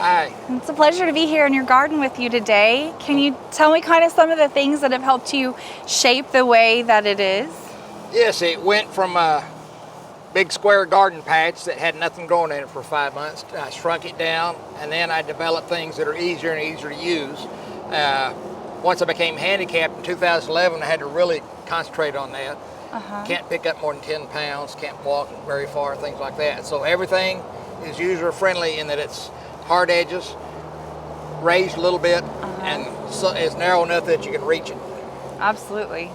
Hi. It's a pleasure to be here in your garden with you today. Can you tell me kind of some of the things that have helped you shape the way that it is? Yes, it went from a big square garden patch that had nothing growing in it for 5 months. I shrunk it down, and then I developed things that are easier and easier to use. Once I became handicapped in 2011, I had to really concentrate on that. Can't pick up more than 10 pounds, can't walk very far, things like that. So everything is user friendly in that it's hard edges, raised a little bit, and so it's narrow enough that you can reach it. Absolutely.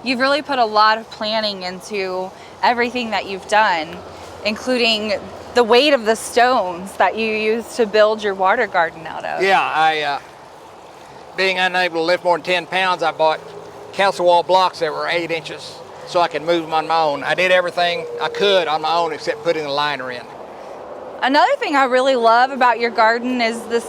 You've really put a lot of planning into everything that you've done, including the weight of the stones that you use to build your water garden out of. Yeah, being unable to lift more than 10 pounds, I bought castle wall blocks that were 8 inches so I could move them on my own. I did everything I could on my own except putting the liner in. Another thing I really love about your garden is this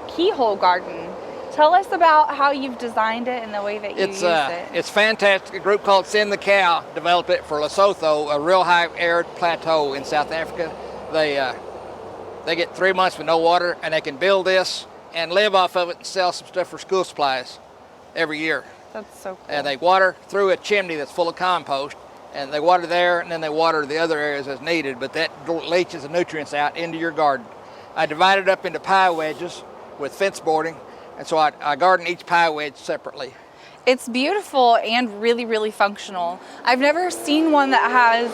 keyhole garden. Tell us about how you've designed it and the way that you use it. It's fantastic. A group called Send the Cow developed it for Lesotho, a real high arid plateau in South Africa. They get 3 months with no water, and they can build this and live off of it and sell some stuff for school supplies every year. That's so cool. And they water through a chimney that's full of compost, and they water there, and then they water the other areas as needed, but that leaches the nutrients out into your garden. I divided it up into pie wedges with fence boarding, and so I garden each pie wedge separately. It's beautiful and really, really functional. I've never seen one that has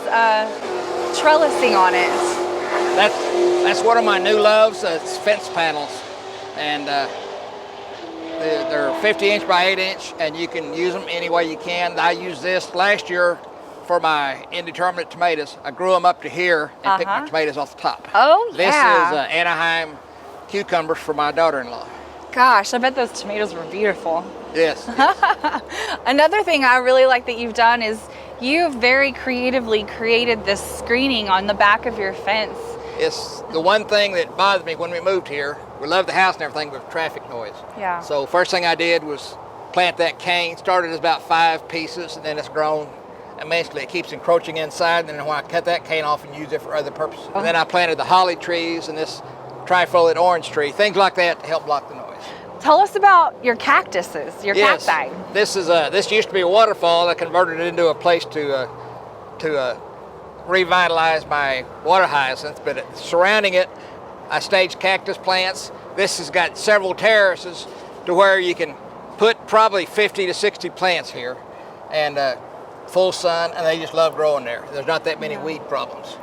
trellising on it. That's one of my new loves. It's fence panels, and they're 50 inch by 8 inch, and you can use them any way you can. I used this last year for my indeterminate tomatoes. I grew them up to here and picked my tomatoes off the top. Oh, yeah. This is Anaheim cucumbers for my daughter-in-law. Gosh, I bet those tomatoes were beautiful. Yes. Another thing I really like that you've done is you've very creatively created this screening on the back of your fence. It's the one thing that bothered me when we moved here. We loved the house and everything, but traffic noise. Yeah. So first thing I did was plant that cane. Started as about 5 pieces, and then it's grown immensely. It keeps encroaching inside, and then when I cut that cane off and use it for other purposes. And then I planted the holly trees and this trifoliate orange tree, things like that to help block the noise. Tell us about your cactuses, your cacti. This used to be a waterfall. I converted it into a place to revitalize my water hyacinths, but surrounding it, I staged cactus plants. This has got several terraces to where you can put probably 50 to 60 plants here, and full sun, and they just love growing there. There's not that many weed problems.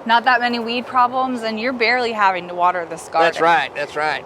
Not that many weed problems, and you're barely having to water this garden. That's right.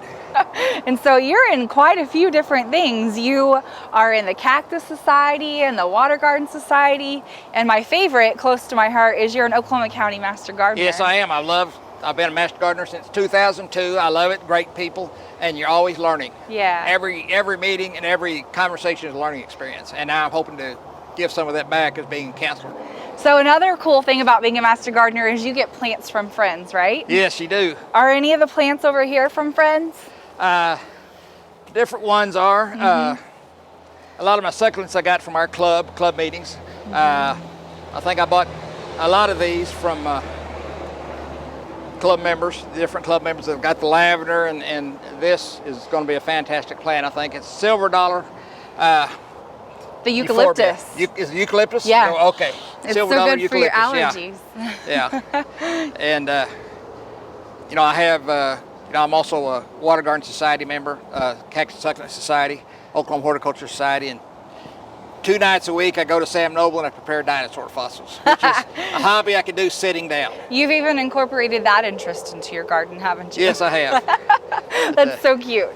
And so you're in quite a few different things. You are in the Cactus Society and the Water Garden Society, and my favorite, close to my heart, is you're an Oklahoma County Master Gardener. Yes, I am. I've been a Master Gardener since 2002. I love it. Great people, and you're always learning. Yeah. Every meeting and every conversation is a learning experience, and now I'm hoping to give some of that back as being a counselor. So another cool thing about being a Master Gardener is you get plants from friends, right? Yes, you do. Are any of the plants over here from friends? Different ones are. A lot of my succulents I got from our club meetings. I think I bought a lot of these from club members, different club members that have got the lavender, and this is going to be a fantastic plant. I think it's silver dollar. The eucalyptus. Is it eucalyptus? Yeah. Oh, okay. It's silver so dollar good for your eucalyptus, allergies. Yeah. And I have. I'm also a Water Garden Society member, Cactus Succulent Society, Oklahoma Horticulture Society, and 2 nights a week I go to Sam Noble and I prepare dinosaur fossils, which is a hobby I can do sitting down. You've even incorporated that interest into your garden, haven't you? Yes, I have. That's so cute.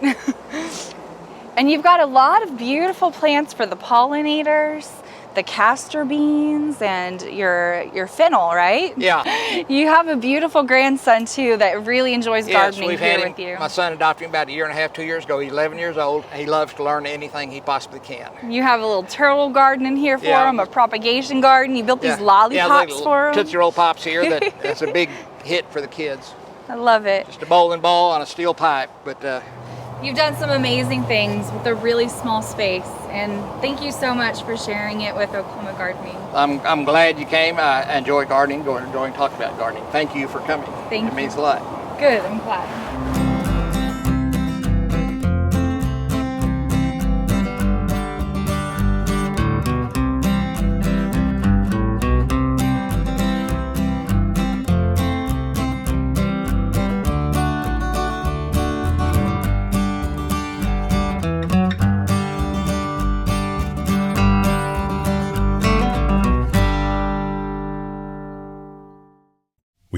And you've got a lot of beautiful plants for the pollinators, the castor beans, and your fennel, right? Yeah. You have a beautiful grandson too that really enjoys gardening here with you. My son adopted him about 1.5 years, 2 years ago. He's 11 years old. He loves to learn anything he possibly can. You have a little turtle garden in here for him, a propagation garden. You built these lollipops for him. Tootsie Roll Pops here. That's a big hit for the kids. I love it. Just a bowling ball on a steel pipe, but. You've done some amazing things with a really small space, and thank you so much for sharing it with Oklahoma Gardening. I'm glad you came. I enjoy gardening, enjoying talking about gardening. Thank you for coming. Thank you. It means a lot. Good, I'm glad.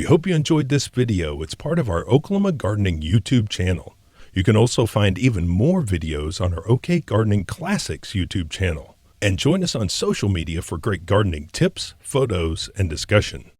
hope you enjoyed this video. It's part of our Oklahoma Gardening YouTube channel. You can also find even more videos on our OK Gardening Classics YouTube channel. And join us on social media for great gardening tips, photos, and discussion.